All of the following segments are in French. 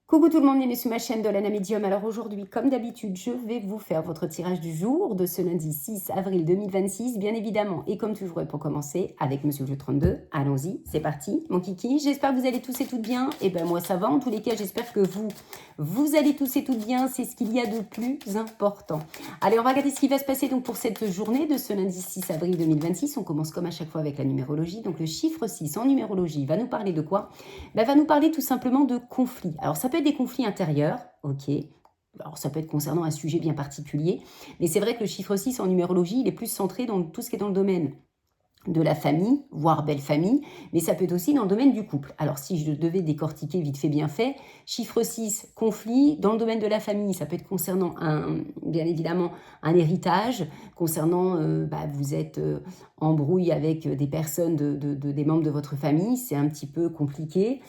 Coucou tout le monde, bienvenue sur ma chaîne de Lana Medium. Alors aujourd'hui, comme d'habitude, je vais vous faire votre tirage du jour de ce lundi 6 avril 2026, bien évidemment. Et comme toujours, et pour commencer, avec Monsieur le jeu 32, allons-y, c'est parti, mon kiki. J'espère que vous allez tous et toutes bien. Et ben moi ça va, en tous les cas, j'espère que vous allez tous et toutes bien. C'est ce qu'il y a de plus important. Allez, on va regarder ce qui va se passer donc pour cette journée de ce lundi 6 avril 2026. On commence comme à chaque fois avec la numérologie. Donc le chiffre 6 en numérologie va nous parler de quoi? Va nous parler tout simplement de conflits. Alors ça peut être des conflits intérieurs, ok. Alors ça peut être concernant un sujet bien particulier, mais c'est vrai que le chiffre 6 en numérologie, il est plus centré dans tout ce qui est dans le domaine de la famille, voire belle famille, mais ça peut être aussi dans le domaine du couple. Alors si je devais décortiquer vite fait bien fait, chiffre 6, conflit, dans le domaine de la famille, ça peut être concernant bien évidemment un héritage, concernant vous êtes en brouille avec des personnes, des membres de votre famille, c'est un petit peu compliqué,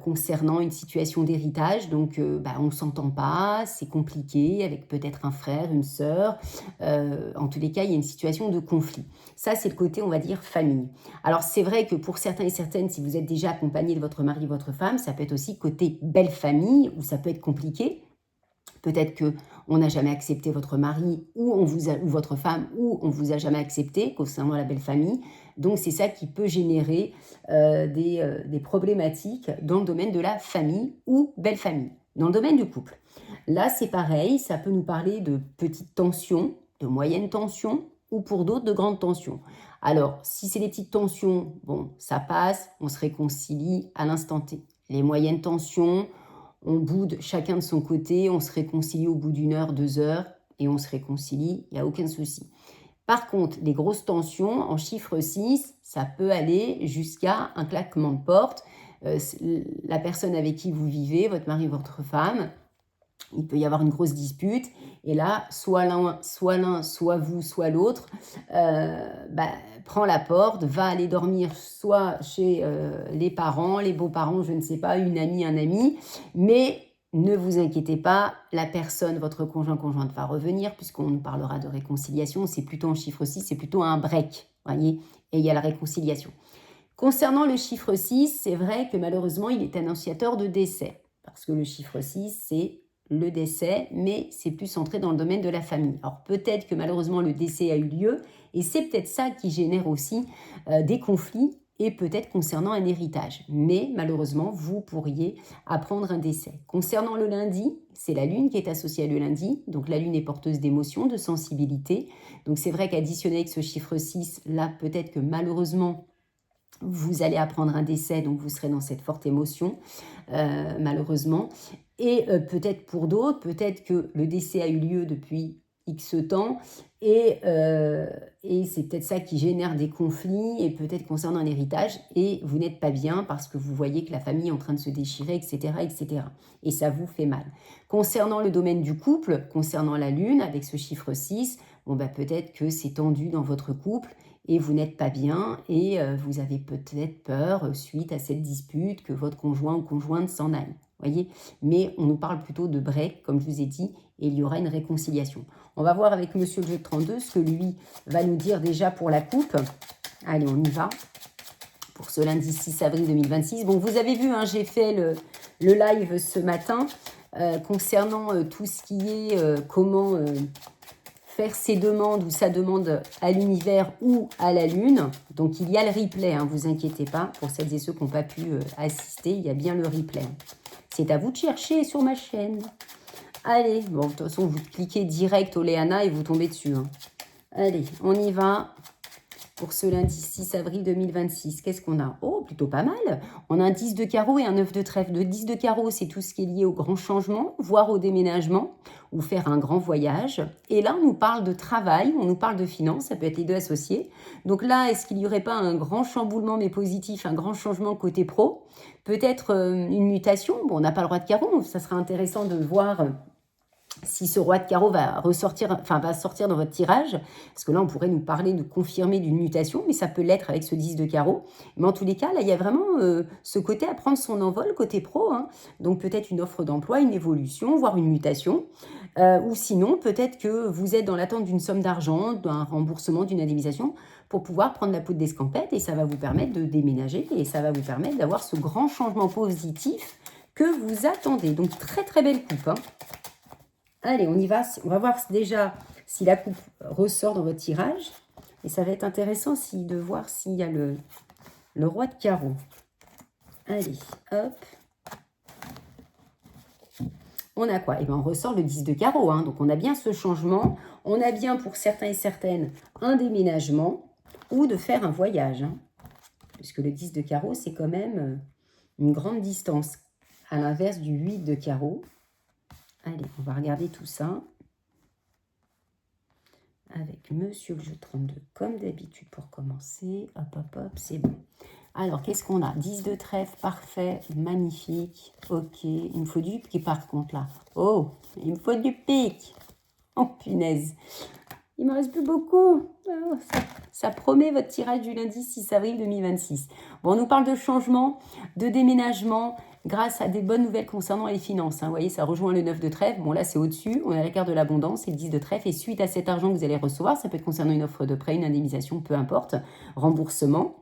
concernant une situation d'héritage, donc on ne s'entend pas, c'est compliqué, avec peut-être un frère, une sœur, en tous les cas il y a une situation de conflit. Ça c'est le côté on va dire famille. Alors c'est vrai que pour certains et certaines, si vous êtes déjà accompagné de votre mari, votre femme, ça peut être aussi côté belle famille, où ça peut être compliqué. Peut-être que on n'a jamais accepté votre mari ou votre femme ou on vous a jamais accepté concernant la belle famille. Donc c'est ça qui peut générer des problématiques dans le domaine de la famille ou belle famille. Dans le domaine du couple, là c'est pareil, ça peut nous parler de petites tensions, de moyennes tensions ou pour d'autres de grandes tensions. Alors si c'est des petites tensions, bon ça passe, on se réconcilie à l'instant T. Les moyennes tensions, on boude chacun de son côté, on se réconcilie au bout d'une heure, 2 heures, et on se réconcilie, il n'y a aucun souci. Par contre, les grosses tensions, en chiffre 6, ça peut aller jusqu'à un claquement de porte. La personne avec qui vous vivez, votre mari, votre femme, il peut y avoir une grosse dispute, et là, soit l'un, soit vous, soit l'autre, prend la porte, va aller dormir soit chez les parents, les beaux-parents, je ne sais pas, une amie, un ami, mais ne vous inquiétez pas, la personne, votre conjointe va revenir, puisqu'on nous parlera de réconciliation, c'est plutôt en chiffre 6, c'est plutôt un break, voyez, et il y a la réconciliation. Concernant le chiffre 6, c'est vrai que malheureusement, il est annonciateur de décès, parce que le chiffre 6, c'est le décès, mais c'est plus centré dans le domaine de la famille. Alors peut-être que malheureusement le décès a eu lieu, et c'est peut-être ça qui génère aussi des conflits, et peut-être concernant un héritage. Mais malheureusement, vous pourriez apprendre un décès. Concernant le lundi, c'est la lune qui est associée à le lundi, donc la lune est porteuse d'émotions, de sensibilité. Donc c'est vrai qu'additionné avec ce chiffre 6, là peut-être que malheureusement, vous allez apprendre un décès, donc vous serez dans cette forte émotion, malheureusement. Et peut-être pour d'autres, peut-être que le décès a eu lieu depuis X temps, et c'est peut-être ça qui génère des conflits, et peut-être concernant un héritage, et vous n'êtes pas bien parce que vous voyez que la famille est en train de se déchirer, etc., etc. Et ça vous fait mal. Concernant le domaine du couple, concernant la lune, avec ce chiffre 6, peut-être que c'est tendu dans votre couple, et vous n'êtes pas bien, et vous avez peut-être peur, suite à cette dispute, que votre conjoint ou conjointe s'en aille. Voyez, mais on nous parle plutôt de break, comme je vous ai dit, et il y aura une réconciliation. On va voir avec Monsieur le jeu 32 ce que lui va nous dire déjà pour la coupe. Allez, on y va. Pour ce lundi 6 avril 2026. Bon, vous avez vu, j'ai fait le live ce matin concernant tout ce qui est comment faire ses demandes ou sa demande à l'univers ou à la lune. Donc, il y a le replay, vous inquiétez pas. Pour celles et ceux qui n'ont pas pu assister, il y a bien le replay. C'est à vous de chercher sur ma chaîne. Allez, bon, de toute façon, vous cliquez direct au Léana et vous tombez dessus. Allez, on y va pour ce lundi 6 avril 2026. Qu'est-ce qu'on a? Oh, plutôt pas mal. On a un 10 de carreau et un 9 de trèfle. Le 10 de carreau, c'est tout ce qui est lié au grand changement, voire au déménagement, ou faire un grand voyage. Et là, on nous parle de travail, on nous parle de finances, ça peut être les deux associés. Donc là, est-ce qu'il n'y aurait pas un grand chamboulement, mais positif, un grand changement côté pro? Peut-être une mutation. Bon, on n'a pas le roi de carreau, ça sera intéressant de voir si ce roi de carreau va sortir dans votre tirage, parce que là, on pourrait nous parler de confirmer d'une mutation, mais ça peut l'être avec ce 10 de carreau. Mais en tous les cas, là, il y a vraiment ce côté à prendre son envol, côté pro. Donc, peut-être une offre d'emploi, une évolution, voire une mutation. Ou sinon, peut-être que vous êtes dans l'attente d'une somme d'argent, d'un remboursement, d'une indemnisation, pour pouvoir prendre la poudre d'escampette, et ça va vous permettre de déménager, et ça va vous permettre d'avoir ce grand changement positif que vous attendez. Donc, très très belle coupe. Hein. Allez, on y va. On va voir déjà si la coupe ressort dans votre tirage. Et ça va être intéressant de voir s'il y a le roi de carreau. Allez, hop. On a quoi? Eh bien, on ressort le 10 de carreau. Hein. Donc, on a bien ce changement. On a bien, pour certains et certaines, un déménagement ou de faire un voyage. Hein. Puisque le 10 de carreau, c'est quand même une grande distance. À l'inverse du 8 de carreau. Allez, on va regarder tout ça. Avec Monsieur le jeu 32, comme d'habitude pour commencer. Hop, hop, hop, c'est bon. Alors, qu'est-ce qu'on a? 10 de trèfle, parfait, magnifique. Ok, il me faut du pique par contre là. Oh, il me faut du pique. Oh, punaise. Il ne me reste plus beaucoup. Oh, ça promet votre tirage du lundi 6 avril 2026. Bon, on nous parle de changement, de déménagement, grâce à des bonnes nouvelles concernant les finances. Hein. Vous voyez, ça rejoint le 9 de trèfle. Bon, là, c'est au-dessus. On a la carte de l'abondance et le 10 de trèfle. Et suite à cet argent que vous allez recevoir, ça peut être concernant une offre de prêt, une indemnisation, peu importe, remboursement,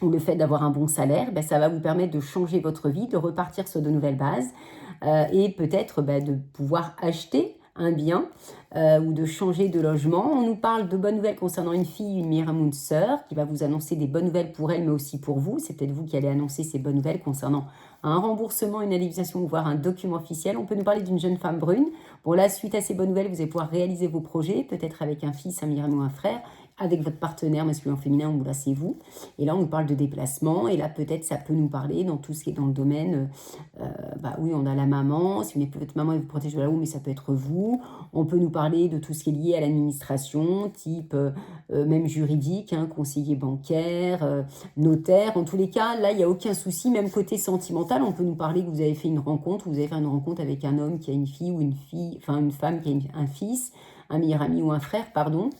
ou le fait d'avoir un bon salaire, ben, ça va vous permettre de changer votre vie, de repartir sur de nouvelles bases et peut-être de pouvoir acheter un bien ou de changer de logement. On nous parle de bonnes nouvelles concernant une fille, une meilleure amie, une sœur qui va vous annoncer des bonnes nouvelles pour elle, mais aussi pour vous. C'est peut-être vous qui allez annoncer ces bonnes nouvelles concernant un remboursement, une indemnisation ou voire un document officiel. On peut nous parler d'une jeune femme brune. Bon là, suite à ces bonnes nouvelles, vous allez pouvoir réaliser vos projets, peut-être avec un fils, un meilleur ami ou un frère, avec votre partenaire masculin ou féminin, ou là c'est vous. Et là on nous parle de déplacement, et là peut-être ça peut nous parler dans tout ce qui est dans le domaine, oui on a la maman, si vous n'êtes plus votre maman elle vous protège de là-haut, mais ça peut être vous. On peut nous parler de tout ce qui est lié à l'administration, type même juridique, hein, conseiller bancaire, notaire. En tous les cas, là il n'y a aucun souci, même côté sentimental, on peut nous parler que vous avez fait une rencontre, vous avez fait une rencontre avec un homme qui a une fille, ou une femme qui a un fils, un meilleur ami ou un frère, pardon.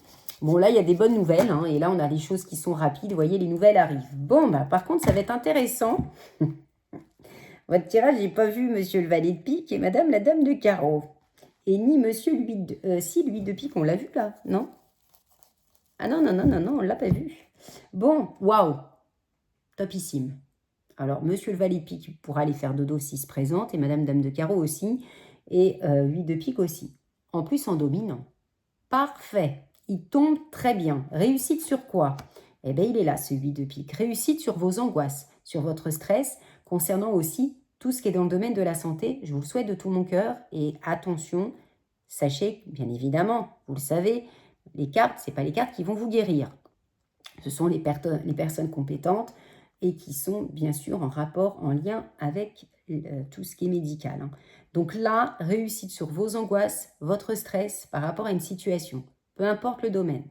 Bon, là, il y a des bonnes nouvelles, hein, et là, on a des choses qui sont rapides. Vous voyez, les nouvelles arrivent. Bon, par contre, ça va être intéressant. Votre tirage, j'ai pas vu Monsieur le valet de pique et Madame la dame de carreau. Et ni Monsieur le 8 de... si, le 8 de pique, on l'a vu, là, non? Ah non, non, non, non, non, on l'a pas vu. Bon, waouh, topissime. Alors, Monsieur le valet de pique pourra aller faire dodo s'il se présente, et Madame dame de carreau aussi, et 8 de pique aussi. En plus, en dominant. Parfait. Il tombe très bien. Réussite sur quoi? Eh bien, il est là, ce 8 de pique. Réussite sur vos angoisses, sur votre stress, concernant aussi tout ce qui est dans le domaine de la santé. Je vous le souhaite de tout mon cœur. Et attention, sachez, bien évidemment, vous le savez, les cartes, ce n'est pas les cartes qui vont vous guérir. Ce sont les personnes compétentes et qui sont bien sûr en rapport, en lien avec tout ce qui est médical. Hein. Donc là, réussite sur vos angoisses, votre stress par rapport à une situation, peu importe le domaine.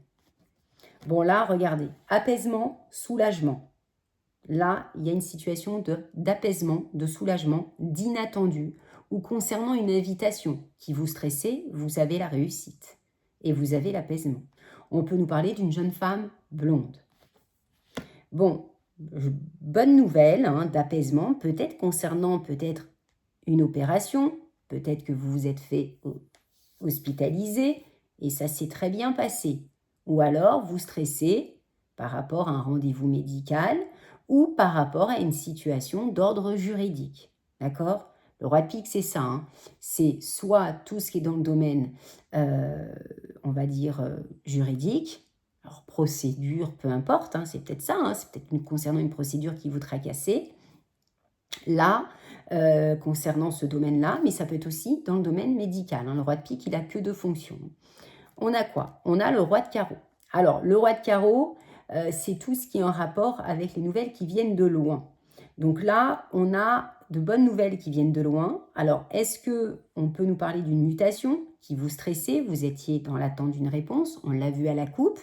Bon là, regardez, apaisement, soulagement. Là, il y a une situation d'apaisement, de soulagement, d'inattendu, ou concernant une invitation qui vous stressait, vous avez la réussite et vous avez l'apaisement. On peut nous parler d'une jeune femme blonde. Bon, bonne nouvelle hein, d'apaisement, peut-être concernant peut-être une opération, peut-être que vous vous êtes fait hospitaliser et ça s'est très bien passé. Ou alors vous stressez par rapport à un rendez-vous médical ou par rapport à une situation d'ordre juridique. D'accord? Le roi de pique, c'est ça. Hein. C'est soit tout ce qui est dans le domaine, on va dire, juridique, alors procédure, peu importe, hein, c'est peut-être ça, hein, c'est peut-être concernant une procédure qui vous tracassait. Là, concernant ce domaine-là, mais ça peut être aussi dans le domaine médical. Hein. Le roi de pique, il n'a que deux fonctions. On a quoi? On a le roi de carreau. Alors, le roi de carreau, c'est tout ce qui est en rapport avec les nouvelles qui viennent de loin. Donc là, on a de bonnes nouvelles qui viennent de loin. Alors, est-ce qu'on peut nous parler d'une mutation qui vous stressait? Vous étiez dans l'attente d'une réponse. On l'a vu à la coupe.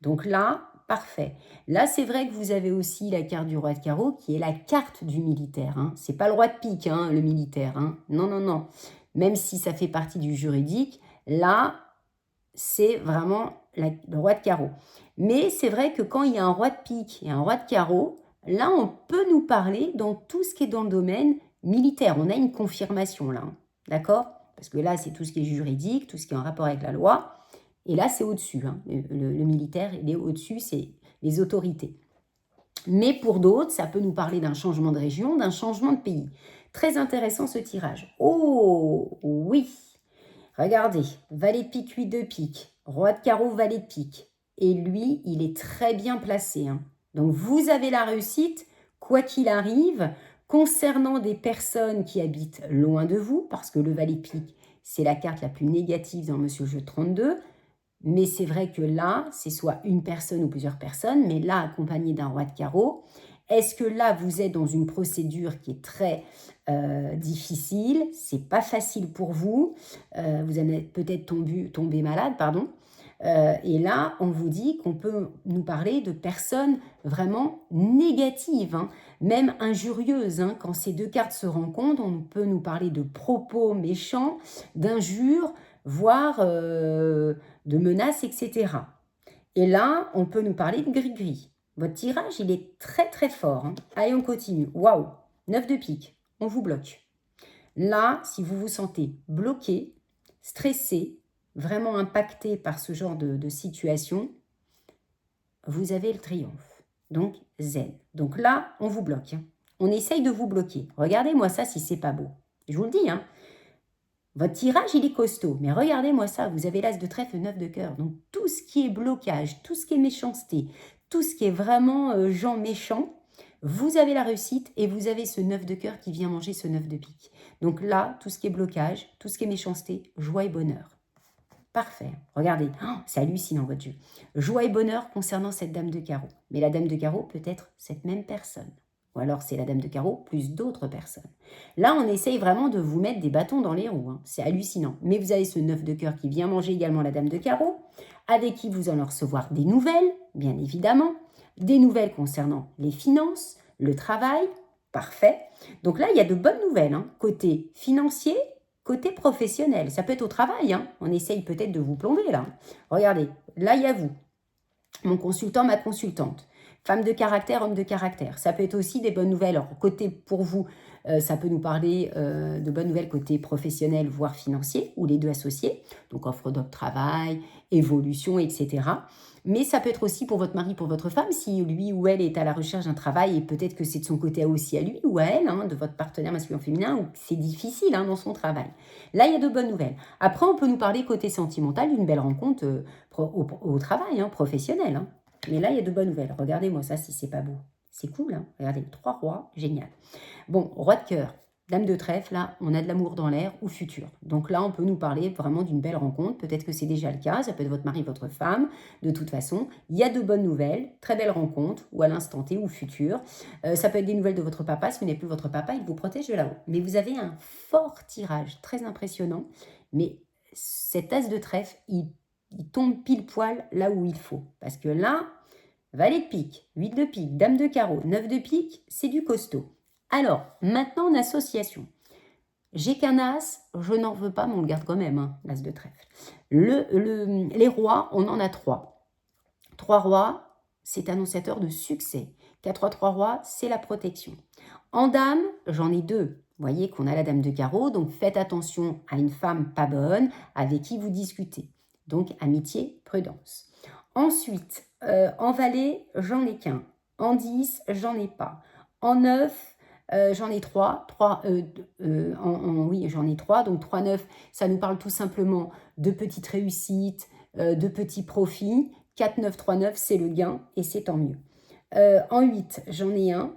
Donc là, parfait. Là, c'est vrai que vous avez aussi la carte du roi de carreau qui est la carte du militaire. Hein. Ce n'est pas le roi de pique, hein, le militaire. Hein. Non, non, non. Même si ça fait partie du juridique, là, c'est vraiment le roi de carreau. Mais c'est vrai que quand il y a un roi de pique et un roi de carreau, là, on peut nous parler dans tout ce qui est dans le domaine militaire. On a une confirmation là, hein, d'accord? Parce que là, c'est tout ce qui est juridique, tout ce qui est en rapport avec la loi. Et là, c'est au-dessus. Hein. Le militaire, il est au-dessus, c'est les autorités. Mais pour d'autres, ça peut nous parler d'un changement de région, d'un changement de pays. Très intéressant ce tirage. Oh, oui. Regardez, valet de pique, 8 de pique, roi de carreau, valet de pique. Et lui, il est très bien placé. Hein. Donc, vous avez la réussite, quoi qu'il arrive, concernant des personnes qui habitent loin de vous, parce que le valet de pique, c'est la carte la plus négative dans Monsieur Jeu 32. Mais c'est vrai que là, c'est soit une personne ou plusieurs personnes, mais là, accompagné d'un roi de carreau. Est-ce que là, vous êtes dans une procédure qui est très difficile? C'est pas facile pour vous. Vous en êtes peut-être tombé malade, pardon. Et là, on vous dit qu'on peut nous parler de personnes vraiment négatives, hein, même injurieuses. Hein. Quand ces deux cartes se rencontrent, on peut nous parler de propos méchants, d'injures, voire de menaces, etc. Et là, on peut nous parler de gris-gris. Votre tirage, il est très très fort. Hein. Allez, on continue. Waouh, 9 de pique, on vous bloque. Là, si vous vous sentez bloqué, stressé, vraiment impacté par ce genre de situation, vous avez le triomphe. Donc, zen. Donc là, on vous bloque. Hein. On essaye de vous bloquer. Regardez-moi ça si c'est pas beau. Je vous le dis, hein. Votre tirage, il est costaud. Mais regardez-moi ça, vous avez l'as de trèfle, le 9 de cœur. Donc, tout ce qui est blocage, tout ce qui est méchanceté, tout ce qui est vraiment gens méchants, vous avez la réussite et vous avez ce 9 de cœur qui vient manger ce 9 de pique. Donc là, tout ce qui est blocage, tout ce qui est méchanceté, joie et bonheur. Parfait. Regardez, oh, c'est hallucinant votre jeu. Joie et bonheur concernant cette dame de carreau. Mais la dame de carreau peut être cette même personne. Ou alors c'est la dame de carreau plus d'autres personnes. Là, on essaye vraiment de vous mettre des bâtons dans les roues. Hein. C'est hallucinant. Mais vous avez ce 9 de cœur qui vient manger également la dame de carreau, avec qui vous allez recevoir des nouvelles, bien évidemment. Des nouvelles concernant les finances, le travail. Parfait. Donc là, il y a de bonnes nouvelles. Hein. Côté financier, côté professionnel. Ça peut être au travail. Hein. On essaye peut-être de vous plomber là. Regardez, là, il y a vous. Mon consultant, ma consultante. Femme de caractère, homme de caractère. Ça peut être aussi des bonnes nouvelles. Alors, côté pour vous, ça peut nous parler de bonnes nouvelles côté professionnel, voire financier, ou les deux associés. Donc, offre de travail, évolution, etc. Mais ça peut être aussi pour votre mari, pour votre femme, si lui ou elle est à la recherche d'un travail, et peut-être que c'est de son côté aussi à lui ou à elle, hein, de votre partenaire masculin ou féminin, ou c'est difficile hein, dans son travail. Là, il y a de bonnes nouvelles. Après, on peut nous parler côté sentimental d'une belle rencontre au travail, hein, professionnel. Hein. Mais là, il y a de bonnes nouvelles. Regardez-moi ça si c'est pas beau. C'est cool, hein. Regardez, 3 rois, génial. Bon, roi de cœur, dame de trèfle, là, on a de l'amour dans l'air ou futur. Donc là, on peut nous parler vraiment d'une belle rencontre. Peut-être que c'est déjà le cas, ça peut être votre mari, votre femme. De toute façon, il y a de bonnes nouvelles, très belle rencontre, ou à l'instant T ou futur. Ça peut être des nouvelles de votre papa. Si vous n'êtes plus votre papa, il vous protège de là-haut. Mais vous avez un fort tirage, très impressionnant. Mais cet as de trèfle, il tombe pile poil là où il faut. Parce que là, valet de pique, 8 de pique, dame de carreau, 9 de pique, c'est du costaud. Alors, maintenant en association. J'ai qu'un as, je n'en veux pas, mais on le garde quand même, hein, l'as de trèfle. Les rois, on en a 3. 3 rois, c'est annonciateur de succès. 4-3 rois, c'est la protection. En dame, j'en ai 2. Vous voyez qu'on a la dame de carreau, donc faites attention à une femme pas bonne avec qui vous discutez. Donc, amitié, prudence. Ensuite, en valet, j'en ai qu'un. En 10, j'en ai pas. En 9, j'en ai 3. Oui, j'en ai 3. Donc, 3, 9, ça nous parle tout simplement de petites réussites, de petits profits. 4, 9, 3, 9, c'est le gain et c'est tant mieux. En 8, j'en ai 1.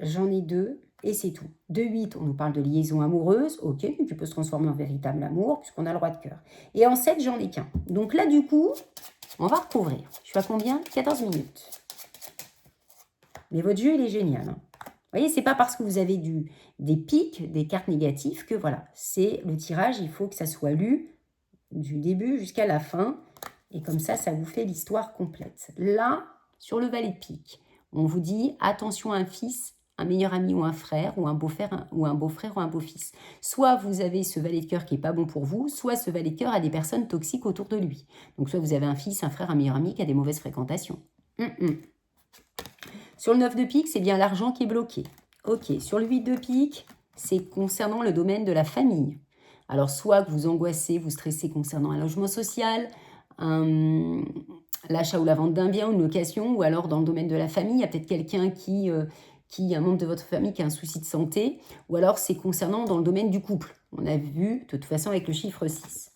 J'en ai 2. Et c'est tout. De 8, on nous parle de liaison amoureuse, ok, qui peut se transformer en véritable amour, puisqu'on a le roi de cœur. Et en 7, j'en ai qu'un. Donc là, du coup, on va recouvrir. Je suis à combien? 14 minutes. Mais votre jeu, il est génial. Hein. Vous voyez, c'est pas parce que vous avez des pics, des cartes négatives, que voilà, c'est le tirage, il faut que ça soit lu du début jusqu'à la fin. Et comme ça vous fait l'histoire complète. Là, sur le valet de pique, on vous dit, attention à un fils, un meilleur ami ou un frère, ou un beau-frère ou un beau-fils. Soit vous avez ce valet de cœur qui n'est pas bon pour vous, soit ce valet de cœur a des personnes toxiques autour de lui. Donc soit vous avez un fils, un frère, un meilleur ami qui a des mauvaises fréquentations. Sur le 9 de pique, c'est bien l'argent qui est bloqué. Ok, sur le 8 de pique, c'est concernant le domaine de la famille. Alors soit que vous angoissez, vous stressez concernant un logement social, l'achat ou la vente d'un bien ou une location, ou alors dans le domaine de la famille, il y a peut-être quelqu'un qui un membre de votre famille qui a un souci de santé, ou alors c'est concernant dans le domaine du couple. On a vu de toute façon avec le chiffre 6.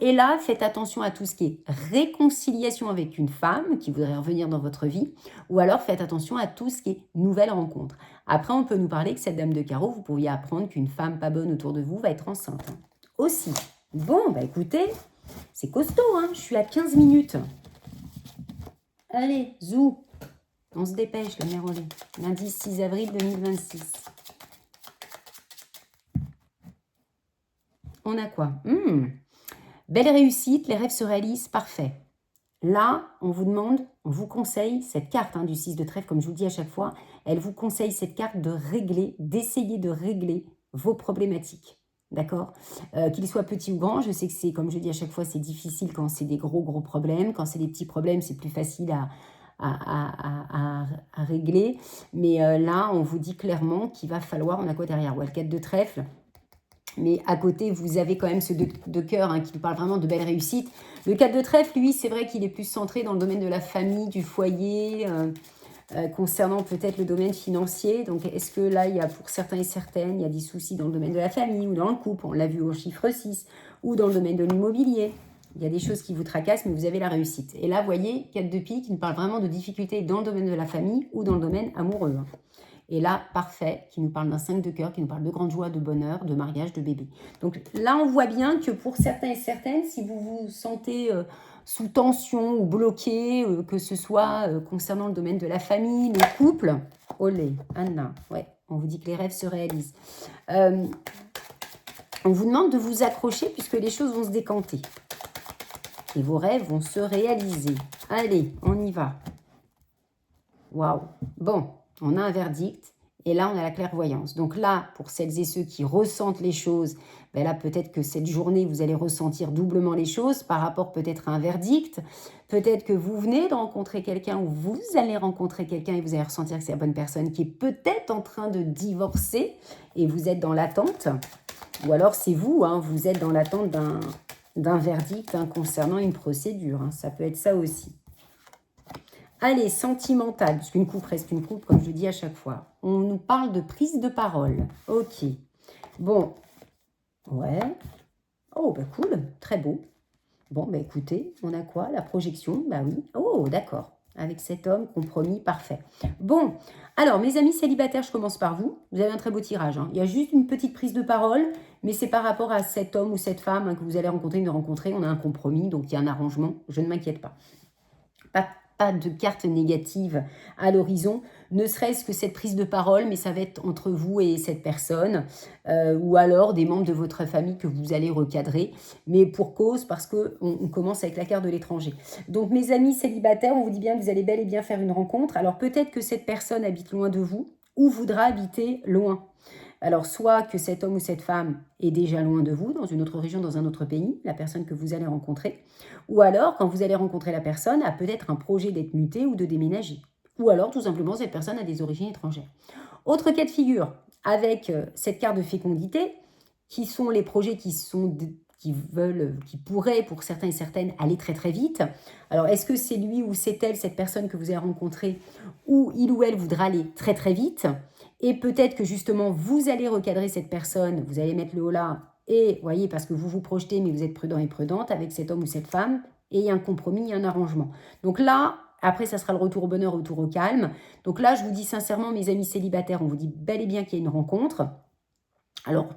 Et là, faites attention à tout ce qui est réconciliation avec une femme qui voudrait revenir dans votre vie, ou alors faites attention à tout ce qui est nouvelle rencontre. Après, on peut nous parler que cette dame de carreau, vous pourriez apprendre qu'une femme pas bonne autour de vous va être enceinte. Aussi. Bon, bah écoutez, c'est costaud, hein, je suis à 15 minutes. Allez, zou, on se dépêche, la mère Olé. Lundi 6 avril 2026. On a quoi? Belle réussite, les rêves se réalisent, parfait. Là, on vous demande, on vous conseille cette carte du 6 de trèfle, comme je vous dis à chaque fois, elle vous conseille cette carte de régler, d'essayer de régler vos problématiques. D'accord, qu'ils soient petits ou grands, je sais que c'est, comme je dis à chaque fois, c'est difficile quand c'est des gros problèmes. Quand c'est des petits problèmes, c'est plus facile à régler. Mais là, on vous dit clairement qu'il va falloir, on a quoi derrière? Ouais, le 4 de trèfle. Mais à côté, vous avez quand même ce 2 de cœur qui nous parle vraiment de belle réussite. Le 4 de trèfle, lui, c'est vrai qu'il est plus centré dans le domaine de la famille, du foyer, concernant peut-être le domaine financier. Donc, est-ce que là, il y a pour certains et certaines, il y a des soucis dans le domaine de la famille ou dans le couple? On l'a vu au chiffre 6. Ou dans le domaine de l'immobilier. Il y a des choses qui vous tracassent, mais vous avez la réussite. Et là, vous voyez, 4 de pique qui nous parle vraiment de difficultés dans le domaine de la famille ou dans le domaine amoureux. Et là, parfait, qui nous parle d'un 5 de cœur, qui nous parle de grande joie, de bonheur, de mariage, de bébé. Donc là, on voit bien que pour certains et certaines, si vous vous sentez sous tension ou bloqué, que ce soit concernant le domaine de la famille, le couple, olé, Anna, ouais, on vous dit que les rêves se réalisent. On vous demande de vous accrocher puisque les choses vont se décanter. Et vos rêves vont se réaliser. Allez, on y va. Waouh. Bon. On a un verdict et là, on a la clairvoyance. Donc là, pour celles et ceux qui ressentent les choses, ben là, peut-être que cette journée, vous allez ressentir doublement les choses par rapport peut-être à un verdict. Peut-être que vous venez de rencontrer quelqu'un ou vous allez rencontrer quelqu'un et vous allez ressentir que c'est la bonne personne qui est peut-être en train de divorcer et vous êtes dans l'attente. Ou alors, c'est vous, vous êtes dans l'attente d'un verdict concernant une procédure. Ça peut être ça aussi. Allez, sentimental, parce qu'une coupe reste une coupe, comme je dis à chaque fois. On nous parle de prise de parole. Ok. Bon. Ouais. Oh, bah cool. Très beau. Bon, bah écoutez, on a quoi? La projection? Bah oui. Oh, d'accord. Avec cet homme, compromis, parfait. Bon. Alors, mes amis célibataires, je commence par vous. Vous avez un très beau tirage. Il y a juste une petite prise de parole, mais c'est par rapport à cet homme ou cette femme que vous allez rencontrer, On a un compromis, donc il y a un arrangement. Je ne m'inquiète pas. Pas de carte négative à l'horizon, ne serait-ce que cette prise de parole, mais ça va être entre vous et cette personne, ou alors des membres de votre famille que vous allez recadrer, mais pour cause, parce qu'on commence avec la carte de l'étranger. Donc mes amis célibataires, on vous dit bien que vous allez bel et bien faire une rencontre, alors peut-être que cette personne habite loin de vous, ou voudra habiter loin. Alors, soit que cet homme ou cette femme est déjà loin de vous, dans une autre région, dans un autre pays, la personne que vous allez rencontrer, ou alors, quand vous allez rencontrer la personne, a peut-être un projet d'être muté ou de déménager. Ou alors, tout simplement, cette personne a des origines étrangères. Autre cas de figure, avec cette carte de fécondité, qui sont les projets qui pourraient, pour certains et certaines, aller très très vite. Alors, est-ce que c'est lui ou c'est elle, cette personne que vous allez rencontrer, ou il ou elle voudra aller très très vite? Et peut-être que justement, vous allez recadrer cette personne, vous allez mettre le haut là, et voyez, parce que vous vous projetez, mais vous êtes prudent et prudente avec cet homme ou cette femme, et il y a un compromis, il y a un arrangement. Donc là, après, ça sera le retour au bonheur, retour au calme. Donc là, je vous dis sincèrement, mes amis célibataires, on vous dit bel et bien qu'il y a une rencontre. Alors,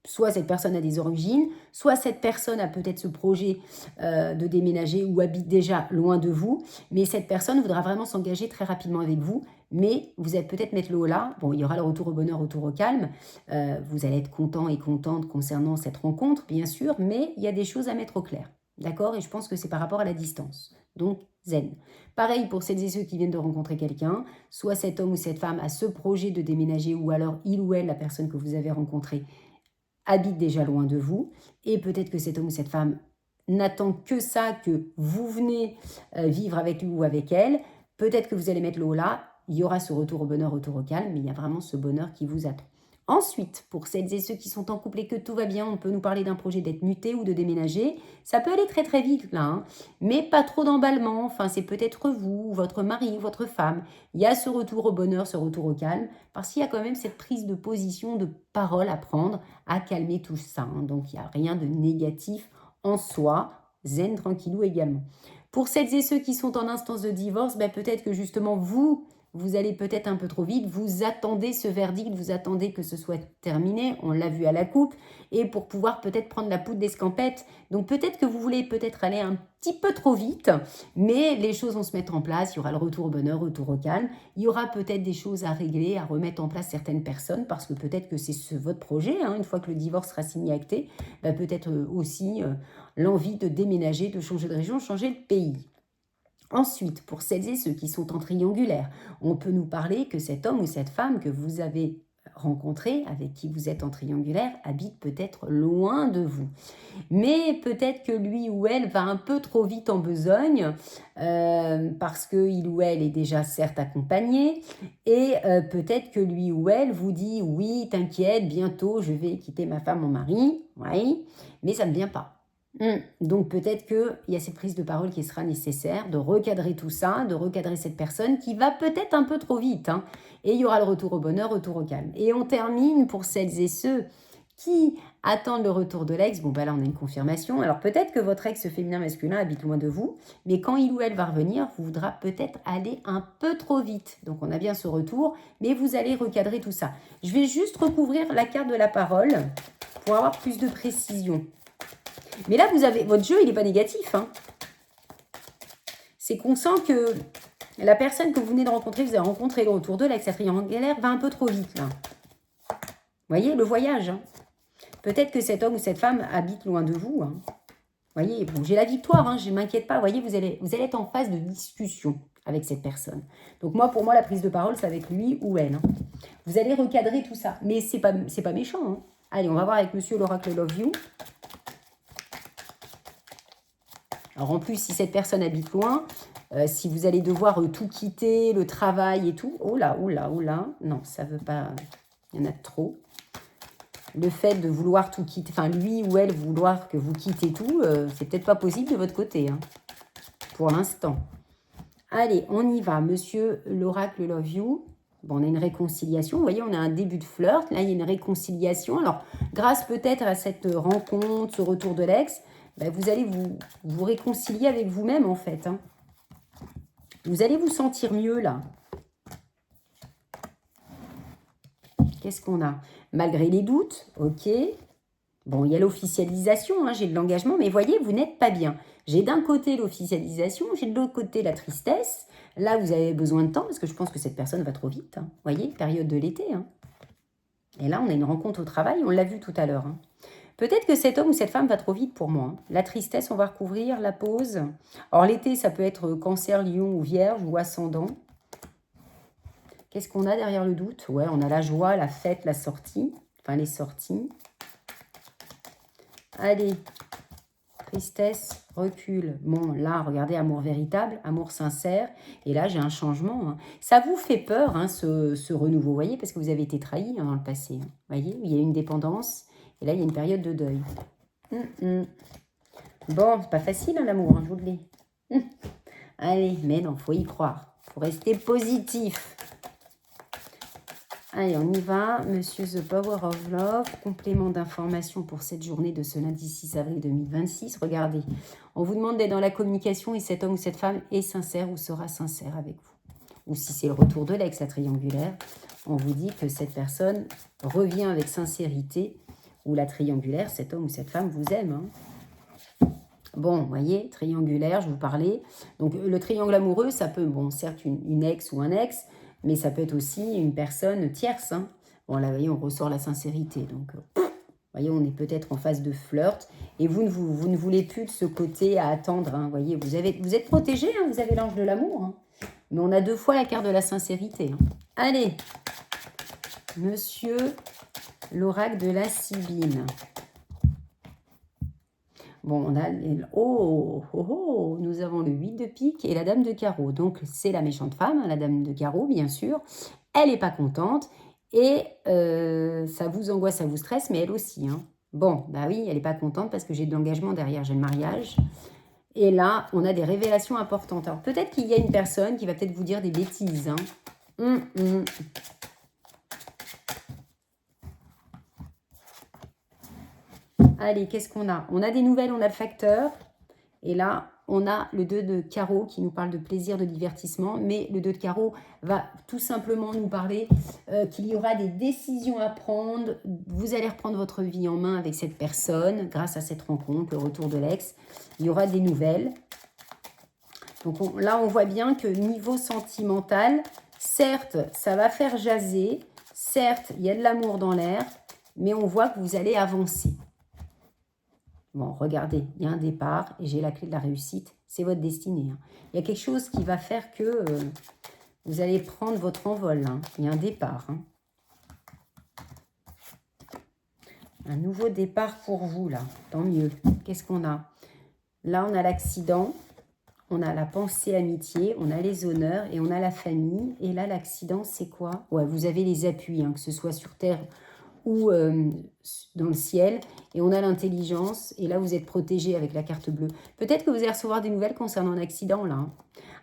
soit cette personne a des origines, soit cette personne a peut-être ce projet de déménager ou habite déjà loin de vous, mais cette personne voudra vraiment s'engager très rapidement avec vous, mais vous allez peut-être mettre le haut là. Bon, il y aura le retour au bonheur, retour au calme. Vous allez être content et contente concernant cette rencontre, bien sûr, mais il y a des choses à mettre au clair. D'accord? Et je pense que c'est par rapport à la distance. Donc, zen. Pareil pour celles et ceux qui viennent de rencontrer quelqu'un, soit cet homme ou cette femme a ce projet de déménager, ou alors il ou elle, la personne que vous avez rencontrée, habite déjà loin de vous, et peut-être que cet homme ou cette femme n'attend que ça, que vous venez vivre avec lui ou avec elle. Peut-être que vous allez mettre le haut là, il y aura ce retour au bonheur, retour au calme, mais il y a vraiment ce bonheur qui vous attend. Ensuite, pour celles et ceux qui sont en couple et que tout va bien, on peut nous parler d'un projet d'être muté ou de déménager. Ça peut aller très très vite là, hein, mais pas trop d'emballement. Enfin, c'est peut-être vous, votre mari, votre femme. Il y a ce retour au bonheur, ce retour au calme, parce qu'il y a quand même cette prise de position, de parole à prendre, à calmer tout ça, hein. Donc, il n'y a rien de négatif en soi, zen, tranquillou également. Pour celles et ceux qui sont en instance de divorce, ben peut-être que justement vous allez peut-être un peu trop vite, vous attendez ce verdict, vous attendez que ce soit terminé, on l'a vu à la coupe, et pour pouvoir peut-être prendre la poudre d'escampette. Donc peut-être que vous voulez peut-être aller un petit peu trop vite, mais les choses vont se mettre en place, il y aura le retour au bonheur, retour au calme, il y aura peut-être des choses à régler, à remettre en place certaines personnes, parce que peut-être que c'est votre projet, hein, une fois que le divorce sera signé acté, bah peut-être aussi l'envie de déménager, de changer de région, changer de pays. Ensuite, pour celles et ceux qui sont en triangulaire, on peut nous parler que cet homme ou cette femme que vous avez rencontré, avec qui vous êtes en triangulaire, habite peut-être loin de vous. Mais peut-être que lui ou elle va un peu trop vite en besogne, parce qu'il ou elle est déjà certes accompagné, et peut-être que lui ou elle vous dit « oui, t'inquiète, bientôt je vais quitter ma femme, mon mari », oui, mais ça ne vient pas. Donc peut-être qu'il y a cette prise de parole qui sera nécessaire, de recadrer tout ça, de recadrer cette personne qui va peut-être un peu trop vite, hein. Et il y aura le retour au bonheur, retour au calme. Et on termine pour celles et ceux qui attendent le retour de l'ex. Bon, bah là, on a une confirmation. Alors peut-être que votre ex féminin masculin habite loin de vous, mais quand il ou elle va revenir, vous voudra peut-être aller un peu trop vite. Donc on a bien ce retour, mais vous allez recadrer tout ça. Je vais juste recouvrir la carte de la parole pour avoir plus de précision. Mais là, vous avez votre jeu, il n'est pas négatif, hein. C'est qu'on sent que la personne que vous venez de rencontrer, vous avez rencontré le retour de l'ex, la triangulaire, va un peu trop vite, là. Vous voyez, le voyage, hein. Peut-être que cet homme ou cette femme habite loin de vous, hein. Vous voyez, bon, j'ai la victoire, hein, je ne m'inquiète pas. Vous voyez, vous allez être en phase de discussion avec cette personne. Donc pour moi, la prise de parole, c'est avec lui ou elle, hein. Vous allez recadrer tout ça. Mais c'est pas méchant, hein. Allez, on va voir avec monsieur l'oracle Love You. Alors en plus, si cette personne habite loin, si vous allez devoir tout quitter, le travail et tout, oh là, non, ça veut pas, il y en a trop. Le fait de vouloir tout quitter, enfin lui ou elle vouloir que vous quittez tout, c'est peut-être pas possible de votre côté, hein, pour l'instant. Allez, on y va, monsieur l'oracle Love You. Bon, on a une réconciliation, vous voyez, on a un début de flirt, là il y a une réconciliation. Alors, grâce peut-être à cette rencontre, ce retour de l'ex, ben, vous allez vous réconcilier avec vous-même, en fait, hein. Vous allez vous sentir mieux, là. Qu'est-ce qu'on a? Malgré les doutes, ok. Bon, il y a l'officialisation, hein, j'ai de l'engagement, mais voyez, vous n'êtes pas bien. J'ai d'un côté l'officialisation, j'ai de l'autre côté la tristesse. Là, vous avez besoin de temps, parce que je pense que cette personne va trop vite, hein. Voyez, période de l'été, hein. Et là, on a une rencontre au travail, on l'a vu tout à l'heure, hein. Peut-être que cet homme ou cette femme va trop vite pour moi, hein. La tristesse, on va recouvrir, la pause. Alors l'été, ça peut être cancer, lion ou vierge ou ascendant. Qu'est-ce qu'on a derrière le doute? Ouais, on a la joie, la fête, la sortie. Enfin, les sorties. Allez, tristesse, recul. Bon, là, regardez, amour véritable, amour sincère. Et là, j'ai un changement, hein. Ça vous fait peur, hein, ce renouveau, vous voyez, parce que vous avez été trahi, hein, dans le passé. Vous voyez, il y a une dépendance. Et là, il y a une période de deuil. Bon, c'est pas facile, hein, l'amour, hein, je vous le dis. Allez, mais non, faut y croire. Faut rester positif. Allez, on y va. Monsieur The Power of Love. Complément d'information pour cette journée de ce lundi 6 avril 2026. Regardez, on vous demande d'être dans la communication et cet homme ou cette femme est sincère ou sera sincère avec vous. Ou si c'est le retour de l'ex, la triangulaire, on vous dit que cette personne revient avec sincérité. Ou la triangulaire, cet homme ou cette femme vous aime, hein. Bon, vous voyez, triangulaire, je vous parlais. Donc, le triangle amoureux, ça peut, bon, certes, une ex ou un ex, mais ça peut être aussi une personne tierce, hein. Bon, là, vous voyez, on ressort la sincérité. Donc, vous voyez, on est peut-être en phase de flirt. Et vous ne voulez plus de ce côté à attendre, hein. Vous voyez, vous êtes protégé, hein, vous avez l'ange de l'amour, hein. Mais on a 2 fois la carte de la sincérité, hein. Allez, monsieur l'oracle de la Sibylle. Bon, on a... nous avons le 8 de pique et la dame de carreau. Donc, c'est la méchante femme, hein, la dame de carreau, bien sûr. Elle n'est pas contente. Et ça vous angoisse, ça vous stresse, mais elle aussi. Hein. Bon, bah oui, elle n'est pas contente parce que j'ai de l'engagement derrière, j'ai le mariage. Et là, on a des révélations importantes. Alors, peut-être qu'il y a une personne qui va peut-être vous dire des bêtises. Hein. Allez, qu'est-ce qu'on a? On a des nouvelles, on a le facteur. Et là, on a le 2 de carreau qui nous parle de plaisir, de divertissement. Mais le 2 de carreau va tout simplement nous parler qu'il y aura des décisions à prendre. Vous allez reprendre votre vie en main avec cette personne grâce à cette rencontre, le retour de l'ex. Il y aura des nouvelles. Donc là, on voit bien que niveau sentimental, certes, ça va faire jaser. Certes, il y a de l'amour dans l'air. Mais on voit que vous allez avancer. Bon, regardez, il y a un départ et j'ai la clé de la réussite. C'est votre destinée. Hein. Il y a quelque chose qui va faire que vous allez prendre votre envol. Hein. Il y a un départ. Hein. Un nouveau départ pour vous, là. Tant mieux. Qu'est-ce qu'on a? Là, on a l'accident. On a la pensée amitié. On a les honneurs et on a la famille. Et là, l'accident, c'est quoi? Ouais, vous avez les appuis, hein, que ce soit sur Terre ou dans le ciel, et on a l'intelligence, et là vous êtes protégé avec la carte bleue. Peut-être que vous allez recevoir des nouvelles concernant un accident là. Hein.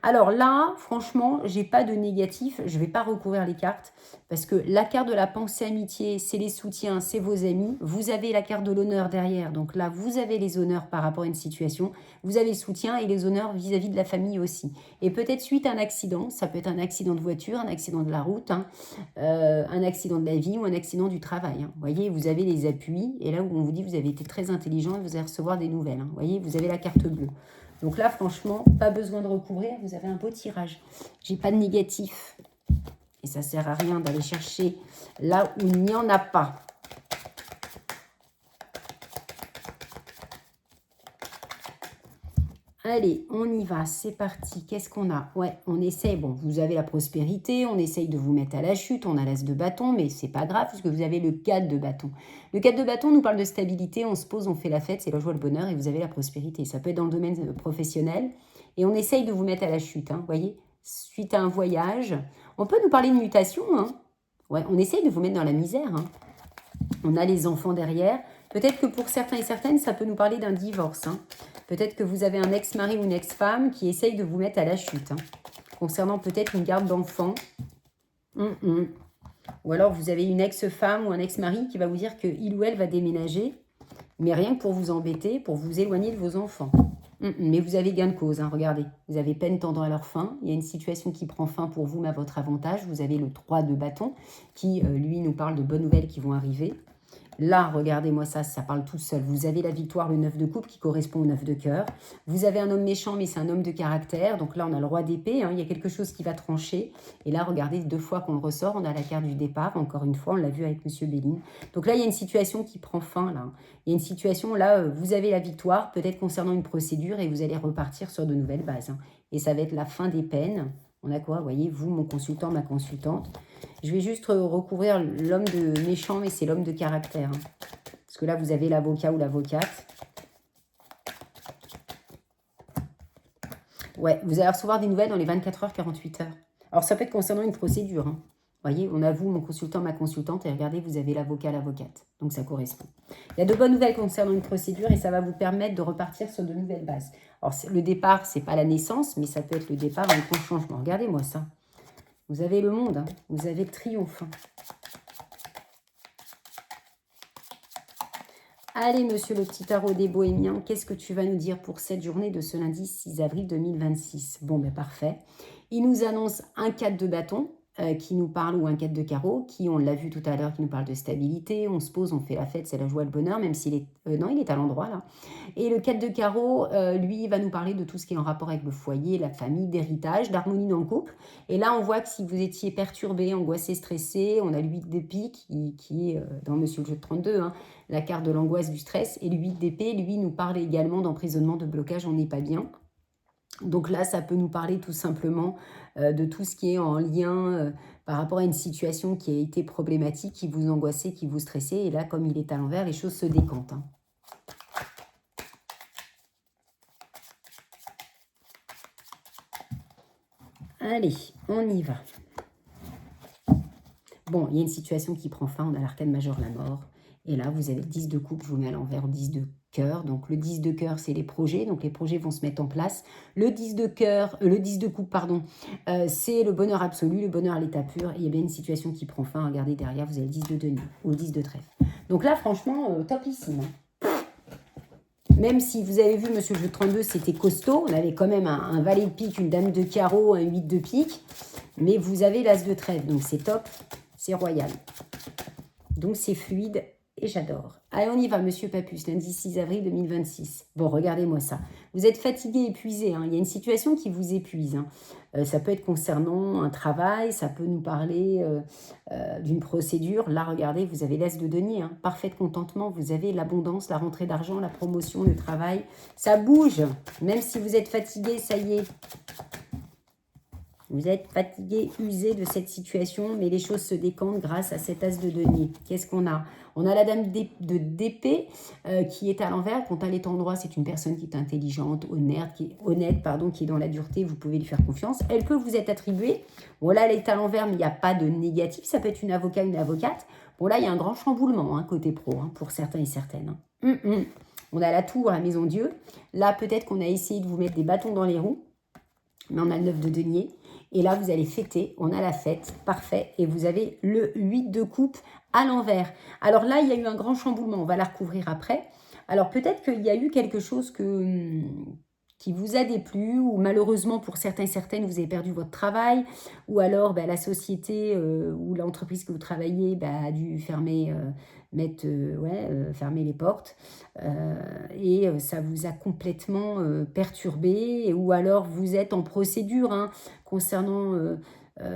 Alors là, franchement, j'ai pas de négatif, je vais pas recouvrir les cartes, parce que la carte de la pensée amitié, c'est les soutiens, c'est vos amis. Vous avez la carte de l'honneur derrière, donc là vous avez les honneurs par rapport à une situation, vous avez le soutien et les honneurs vis-à-vis de la famille aussi. Et peut-être suite à un accident, ça peut être un accident de voiture, un accident de la route, hein, un accident de la vie ou un accident du travail. Hein. Vous voyez, vous avez les appuis, et là où on vous dit vous avez été très intelligent, vous allez recevoir des nouvelles. Hein. Vous voyez, vous avez la carte bleue. Donc là, franchement, pas besoin de recouvrir, vous avez un beau tirage. J'ai pas de négatif. Et ça sert à rien d'aller chercher là où il n'y en a pas. Allez, on y va, c'est parti. Qu'est-ce qu'on a? Ouais, on essaye. Bon, vous avez la prospérité, on essaye de vous mettre à la chute, on a l'as de bâton, mais c'est pas grave puisque vous avez le 4 de bâton. Le 4 de bâton nous parle de stabilité, on se pose, on fait la fête, c'est la joie, le bonheur et vous avez la prospérité. Ça peut être dans le domaine professionnel et on essaye de vous mettre à la chute, hein, vous voyez, suite à un voyage. On peut nous parler de mutation, hein. Ouais, on essaye de vous mettre dans la misère, hein. On a les enfants derrière. Peut-être que pour certains et certaines, ça peut nous parler d'un divorce. Hein. Peut-être que vous avez un ex-mari ou une ex-femme qui essaye de vous mettre à la chute. Hein. Concernant peut-être une garde d'enfants. Ou alors vous avez une ex-femme ou un ex-mari qui va vous dire qu'il ou elle va déménager. Mais rien que pour vous embêter, pour vous éloigner de vos enfants. Mais vous avez gain de cause, hein, regardez. Vous avez peine tendant à leur fin. Il y a une situation qui prend fin pour vous, mais à votre avantage. Vous avez le 3 de bâton qui, lui, nous parle de bonnes nouvelles qui vont arriver. Là, regardez-moi ça, ça parle tout seul. Vous avez la victoire, le 9 de coupe qui correspond au 9 de cœur. Vous avez un homme méchant, mais c'est un homme de caractère. Donc là, on a le roi d'épée. Hein, il y a quelque chose qui va trancher. Et là, regardez, 2 fois qu'on le ressort, on a la carte du départ. Encore une fois, on l'a vu avec Monsieur Béline. Donc là, il y a une situation qui prend fin. Là. Il y a une situation, là, vous avez la victoire, peut-être concernant une procédure, et vous allez repartir sur de nouvelles bases. Hein. Et ça va être la fin des peines. On a quoi? Vous voyez, vous, mon consultant, ma consultante. Je vais juste recouvrir l'homme de méchant, mais c'est l'homme de caractère. Hein. Parce que là, vous avez l'avocat ou l'avocate. Ouais, vous allez recevoir des nouvelles dans les 24 heures, 48 heures. Alors, ça peut être concernant une procédure. Hein. Vous voyez, on a vous, mon consultant, ma consultante, et regardez, vous avez l'avocat, l'avocate. Donc, ça correspond. Il y a de bonnes nouvelles concernant une procédure et ça va vous permettre de repartir sur de nouvelles bases. Alors, le départ, ce n'est pas la naissance, mais ça peut être le départ, un grand changement. Regardez-moi ça. Vous avez le monde, hein. Vous avez le triomphe. Hein. Allez, monsieur le petit tarot des bohémiens, qu'est-ce que tu vas nous dire pour cette journée de ce lundi 6 avril 2026? Bon, ben parfait. Il nous annonce un 4 de bâton qui nous parle, ou un 4 de carreau, qui, on l'a vu tout à l'heure, qui nous parle de stabilité. On se pose, on fait la fête, c'est la joie, le bonheur, même s'il est... non, il est à l'endroit, là. Et le 4 de carreau, lui, va nous parler de tout ce qui est en rapport avec le foyer, la famille, d'héritage, d'harmonie dans le couple. Et là, on voit que si vous étiez perturbé, angoissé, stressé, on a le 8 d'épée qui est dans Monsieur le jeu de 32, hein, la carte de l'angoisse, du stress. Et le 8 d'épée, lui, nous parle également d'emprisonnement, de blocage, on n'est pas bien. Donc là, ça peut nous parler tout simplement de tout ce qui est en lien par rapport à une situation qui a été problématique, qui vous angoissait, qui vous stressait. Et là, comme il est à l'envers, les choses se décantent. Hein. Allez, on y va. Bon, il y a une situation qui prend fin, on a l'arcane majeur, la mort. Et là, vous avez le 10 de coupe, je vous mets à l'envers, 10 de cœur. Donc, le 10 de cœur, c'est les projets. Donc, les projets vont se mettre en place. Le 10 de cœur, le 10 de coupe, pardon, c'est le bonheur absolu, le bonheur à l'état pur. Et il y a bien une situation qui prend fin. Regardez derrière, vous avez le 10 de denier ou le 10 de trèfle. Donc là, franchement, topissime. Même si vous avez vu, monsieur le jeu 32, c'était costaud. On avait quand même un valet de pique, une dame de carreau, un 8 de pique. Mais vous avez l'as de trèfle. Donc, c'est top. C'est royal. Donc, c'est fluide. Et j'adore. Allez, on y va, monsieur Papus, lundi 6 avril 2026. Bon, regardez-moi ça. Vous êtes fatigué, épuisé. Hein. Il y a une situation qui vous épuise. Hein. Ça peut être concernant un travail, ça peut nous parler d'une procédure. Là, regardez, vous avez l'as de denier. Hein. Parfait contentement. Vous avez l'abondance, la rentrée d'argent, la promotion, le travail. Ça bouge. Même si vous êtes fatigué, ça y est. Vous êtes fatigué, usé de cette situation, mais les choses se décantent grâce à cet as de denier. Qu'est-ce qu'on a? On a la dame d'épée qui est à l'envers. Quand elle est en droit, c'est une personne qui est intelligente, honnête, qui est dans la dureté. Vous pouvez lui faire confiance. Elle peut vous être attribuée. Bon, là, elle est à l'envers, mais il n'y a pas de négatif. Ça peut être une avocat, une avocate. Bon, là, il y a un grand chamboulement côté pro, pour certains et certaines. On a la tour, la maison Dieu. Là, peut-être qu'on a essayé de vous mettre des bâtons dans les roues. Mais on a le 9 de denier. Et là, vous allez fêter. On a la fête. Parfait. Et vous avez le 8 de coupe à l'envers. Alors là, il y a eu un grand chamboulement. On va la recouvrir après. Alors peut-être qu'il y a eu quelque chose qui vous a déplu, ou malheureusement pour certains et certaines, vous avez perdu votre travail, ou alors la société ou l'entreprise que vous travaillez a dû fermer, fermer les portes, et ça vous a complètement perturbé, ou alors vous êtes en procédure concernant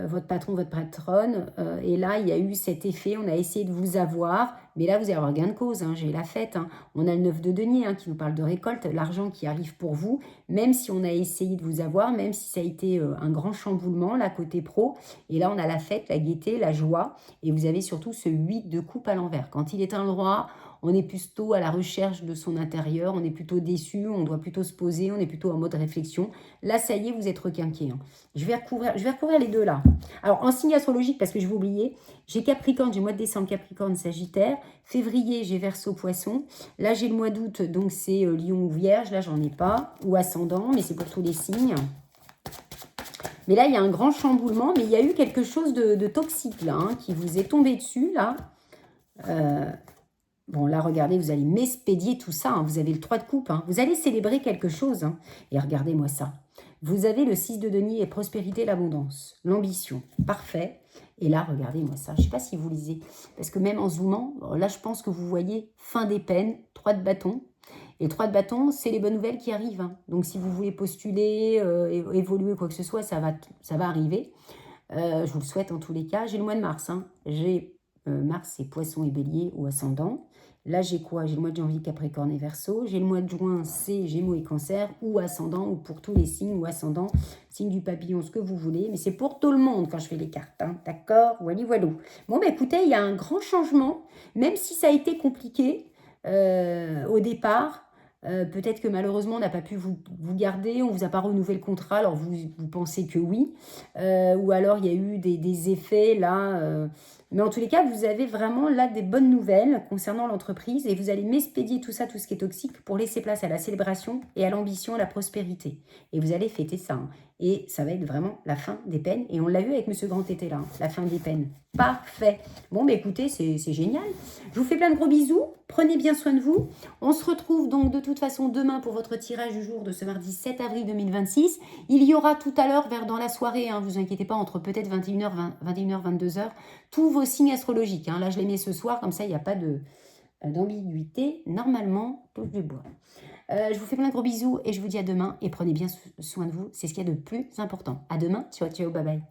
votre patron, votre patronne, et là il y a eu cet effet, on a essayé de vous avoir, mais là vous allez avoir gain de cause, j'ai la fête, on a le 9 de denier qui nous parle de récolte, l'argent qui arrive pour vous, même si on a essayé de vous avoir, même si ça a été un grand chamboulement, là côté pro, et là on a la fête, la gaieté, la joie, et vous avez surtout ce 8 de coupe à l'envers. Quand il est à l'endroit, on est plutôt à la recherche de son intérieur, on est plutôt déçu, on doit plutôt se poser, on est plutôt en mode réflexion. Là, ça y est, vous êtes requinqué. Je vais recouvrir les deux là. Alors, en signe astrologique, parce que je vais oublier, j'ai Capricorne, j'ai mois de décembre, Capricorne, Sagittaire. Février, j'ai Verseau, Poisson. Là, j'ai le mois d'août, donc c'est Lion ou Vierge. Là, j'en ai pas. Ou Ascendant, mais c'est pour tous les signes. Mais là, il y a un grand chamboulement, mais il y a eu quelque chose de toxique là, qui vous est tombé dessus là. Bon, là, regardez, vous allez m'expédier tout ça. Vous avez le 3 de coupe. Vous allez célébrer quelque chose. Et regardez-moi ça. Vous avez le 6 de denier et prospérité, l'abondance, l'ambition. Parfait. Et là, regardez-moi ça. Je ne sais pas si vous lisez. Parce que même en zoomant, là, je pense que vous voyez fin des peines, 3 de bâton. Et le 3 de bâton, c'est les bonnes nouvelles qui arrivent. Donc, si vous voulez postuler, évoluer, quoi que ce soit, ça va arriver. Je vous le souhaite en tous les cas. J'ai le mois de mars. J'ai Mars, c'est Poisson et Bélier ou Ascendant. Là, j'ai quoi? J'ai le mois de janvier, Capricorne et Verseau. J'ai le mois de juin, c'est Gémeaux et Cancer, ou Ascendant, ou pour tous les signes, ou Ascendant, signe du papillon, ce que vous voulez. Mais c'est pour tout le monde quand je fais les cartes. D'accord? Voilà. Bon, écoutez, il y a un grand changement, même si ça a été compliqué au départ. Peut-être que malheureusement, on n'a pas pu vous garder, on ne vous a pas renouvelé le contrat, alors vous pensez que oui. Ou alors, il y a eu des effets là... Mais en tous les cas, vous avez vraiment là des bonnes nouvelles concernant l'entreprise et vous allez m'expédier tout ça, tout ce qui est toxique, pour laisser place à la célébration et à l'ambition, à la prospérité. Et vous allez fêter ça. Et ça va être vraiment la fin des peines. Et on l'a vu avec Monsieur Grand Tété là, la fin des peines. Parfait. Bon, écoutez, c'est génial. Je vous fais plein de gros bisous. Prenez bien soin de vous. On se retrouve donc de toute façon demain pour votre tirage du jour de ce mardi 7 avril 2026. Il y aura tout à l'heure, dans la soirée, vous inquiétez pas, entre peut-être 21h, 22h, tous vos signes astrologiques. Là, je les mets ce soir, comme ça, il n'y a pas d'ambiguïté. Normalement, touche du bois. Je vous fais plein de gros bisous et je vous dis à demain. Et prenez bien soin de vous. C'est ce qu'il y a de plus important. À demain. Ciao, ciao, bye bye.